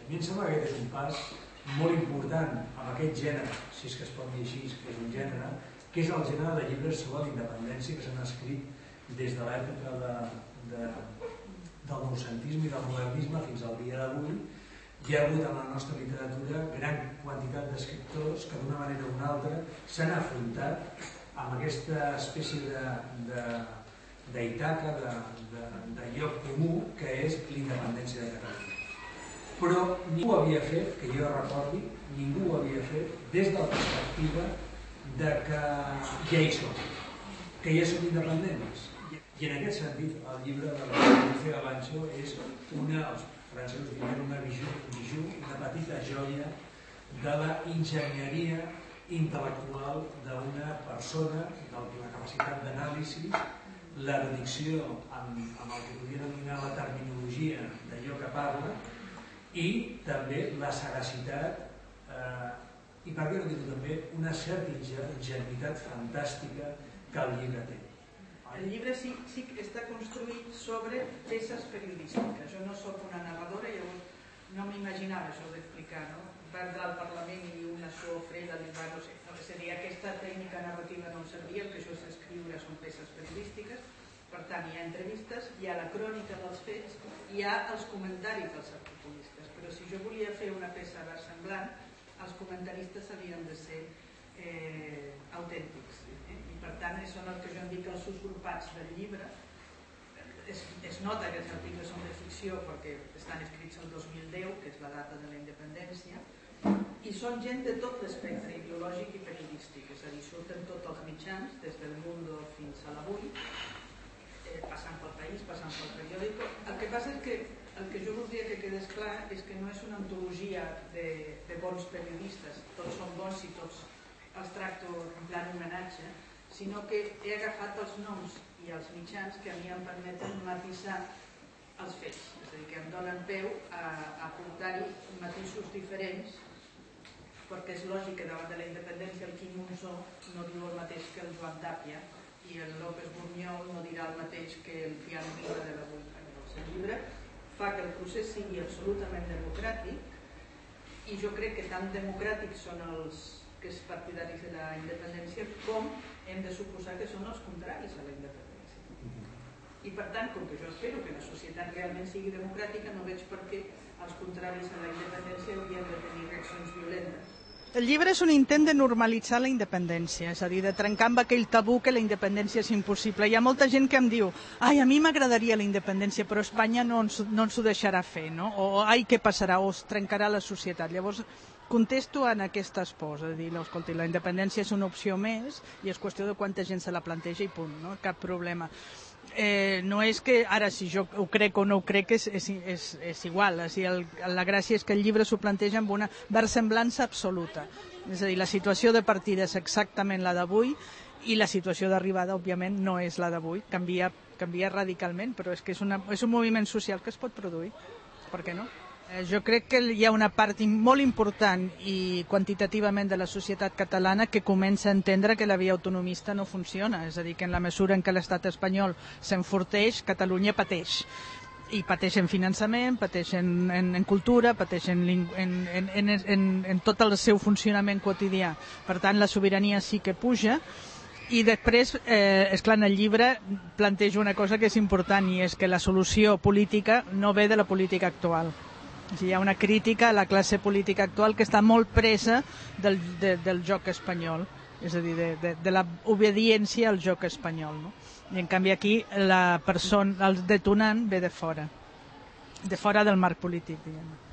A mi em sembla que aquest és un pas molt important amb aquest gènere, si és que es pot dir així, que és un gènere, que és el gènere de llibres sobre la independència que s'han escrit des de l'època del noucentisme i del modernisme fins al dia d'avui. Hi ha hagut en la nostra literatura gran quantitat d'escriptors que d'una manera o una altra s'han afrontat amb aquesta espècie d'Itaca, de lloc comú, que és l'independència de Catalunya. Però ningú ho havia fet, que jo recordi, ningú ho havia fet des de la perspectiva de que ja hi som, que ja som independents. I en aquest sentit, el llibre de la Lucia Galancho és els francesos diuen una bijou, una petita joia de la enginyeria intel·lectual d'una persona, de la capacitat d'anàlisi, l'erudició amb el que podria denominar la terminologia d'allò que parla, i també la sagacitat i, per què no dir-ho també, una certa ingenuïtat fantàstica que el llibre té. El llibre sí que està construït sobre peces periodístiques. Jo no soc una narradora, llavors no m'imaginava això d'explicar, no? Va entrar al Parlament i una suor freda li va, no sé, és a dir, aquesta tècnica narrativa no em servia, el que això és escriure són peces periodístiques. Per tant, hi ha entrevistes, hi ha la crònica dels fets, hi ha els comentaris dels articulistes. Però si jo volia fer una peça versemblant, els comentaristes havien de ser autèntics. I per tant, són el que jo en dic els usurpats del llibre. Es nota que els articles són de ficció perquè estan escrits el 2010, que és la data de la independència, i són gent de tot l'espectre ideològic i periodístic, és a dir, surten tots els mitjans, des del Mundo fins a l'Avui, passant pel País, passant pel periòdico. El que passa és que el que jo voldria que quedés clar és que no és una antologia de bons periodistes, tots són bons i tots els tracto en plan homenatge, sinó que he agafat els noms i els mitjans que a mi em permeten matisar els fets, és a dir, que em donen peu a aportar-hi matisos diferents, perquè és lògic que davant de la independència el Quim Monzó no diu el mateix que el Joan Tàpia i el López Buñol no dirà el mateix que el Piano Vila de l'Avui. El llibre fa que el procés sigui absolutament democràtic i jo crec que tan democràtics són els que és partidaris de la independència com hem de suposar que són els contraris a la independència. I per tant, com que jo espero que la societat realment sigui democràtica, no veig per què els contraris a la independència haurien de tenir reaccions violentes. El llibre és un intent de normalitzar la independència, és a dir, de trencar amb aquell tabú que la independència és impossible. Hi ha molta gent que em diu, ai, a mi m'agradaria la independència, però Espanya no ens ho deixarà fer, no? O ai, què passarà? O es trencarà la societat. Llavors, contesto en aquestes pors, és a dir, escolti, la independència és una opció més i és qüestió de quanta gent se la planteja i punt, no? Cap problema. No és que ara si jo ho crec o no ho crec és igual, la gràcia és que el llibre s'ho planteja amb una versemblança absoluta, és a dir, la situació de partida és exactament la d'avui i la situació d'arribada òbviament no és la d'avui, canvia radicalment, però és que és un moviment social que es pot produir, per què no? Jo crec que hi ha una part molt important i quantitativament de la societat catalana que comença a entendre que la via autonomista no funciona, és a dir, que en la mesura en què l'estat espanyol s'enforteix, Catalunya pateix. I pateix en finançament, pateix en cultura, pateix en tot el seu funcionament quotidià. Per tant, la sobirania sí que puja. I després, esclar, en el llibre plantejo una cosa que és important i és que la solució política no ve de la política actual. Hi ha una crítica a la classe política actual que està molt presa del joc espanyol, és a dir, de l'obediència al joc espanyol, no? I en canvi aquí el detonant ve de fora del marc polític, diguem.